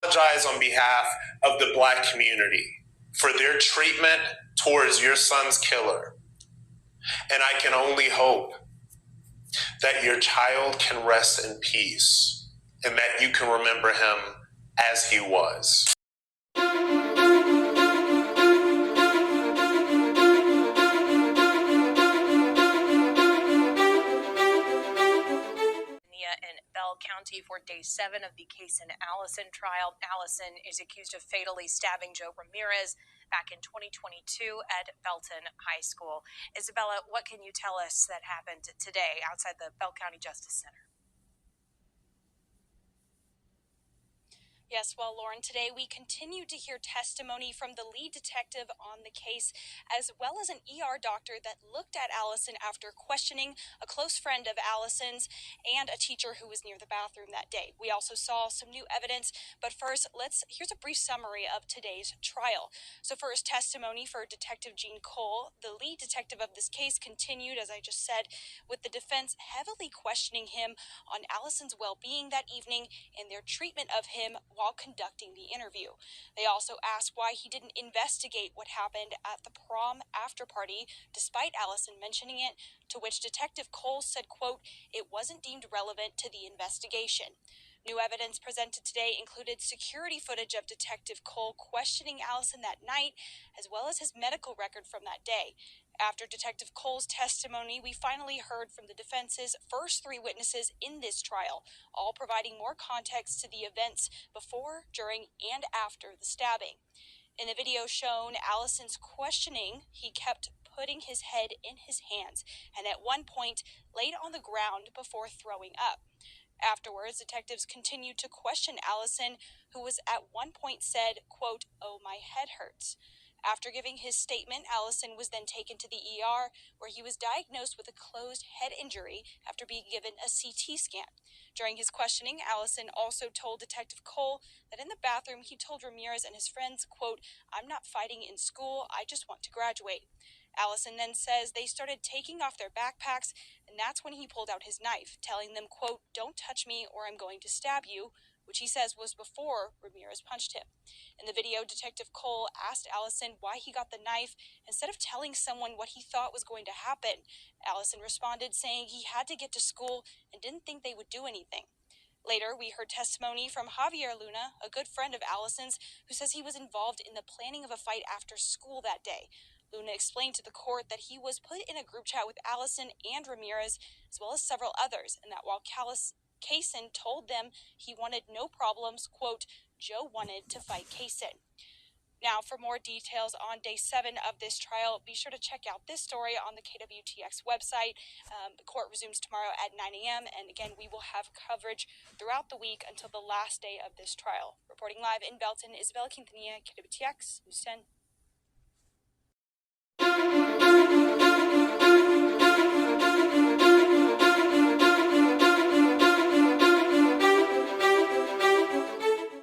apologize on behalf of the Black community for their treatment towards your son's killer. And I can only hope that your child can rest in peace and that you can remember him as he was. In Bell County for day 7 of the Caysen Allison trial. Allison is accused of fatally stabbing Joe Ramirez back in 2022 at Belton High School. Isabella, what can you tell us that happened today outside the Bell County Justice Center? Yes, well, Lauren, today we continue to hear testimony from the lead detective on the case, as well as an ER doctor that looked at Allison after questioning a close friend of Allison's and a teacher who was near the bathroom that day. We also saw some new evidence, but first, here's a brief summary of today's trial. So first, testimony for Detective Gene Cole, the lead detective of this case, continued, as I just said, with the defense heavily questioning him on Allison's well-being that evening and their treatment of him while conducting the interview. They also asked why he didn't investigate what happened at the prom after party, despite Allison mentioning it, to which Detective Cole said, quote, "It wasn't deemed relevant to the investigation." New evidence presented today included security footage of Detective Cole questioning Allison that night, as well as his medical record from that day. After Detective Cole's testimony, we finally heard from the defense's first 3 witnesses in this trial, all providing more context to the events before, during, and after the stabbing. In the video shown Allison's questioning, he kept putting his head in his hands and at one point laid on the ground before throwing up. Afterwards, detectives continued to question Allison, who was at one point said, quote, "Oh, my head hurts." After giving his statement, Allison was then taken to the ER, where he was diagnosed with a closed head injury after being given a CT scan. During his questioning, Allison also told Detective Cole that in the bathroom he told Ramirez and his friends, quote, "I'm not fighting in school, I just want to graduate." Allison then says they started taking off their backpacks, and that's when he pulled out his knife, telling them, quote, "Don't touch me or I'm going to stab you," which he says was before Ramirez punched him. In the video, Detective Cole asked Allison why he got the knife instead of telling someone what he thought was going to happen. Allison responded saying he had to get to school and didn't think they would do anything. Later, we heard testimony from Javier Luna, a good friend of Allison's, who says he was involved in the planning of a fight after school that day. Luna explained to the court that he was put in a group chat with Allison and Ramirez, as well as several others, and that while Caysen told them he wanted no problems, quote, Joe wanted to fight Caysen. Now, for more details on day 7 of this trial, be sure to check out this story on the KWTX website. The court resumes tomorrow at 9 a.m. And again, we will have coverage throughout the week until the last day of this trial. Reporting live in Belton, Isabella Quintanilla, KWTX News 10.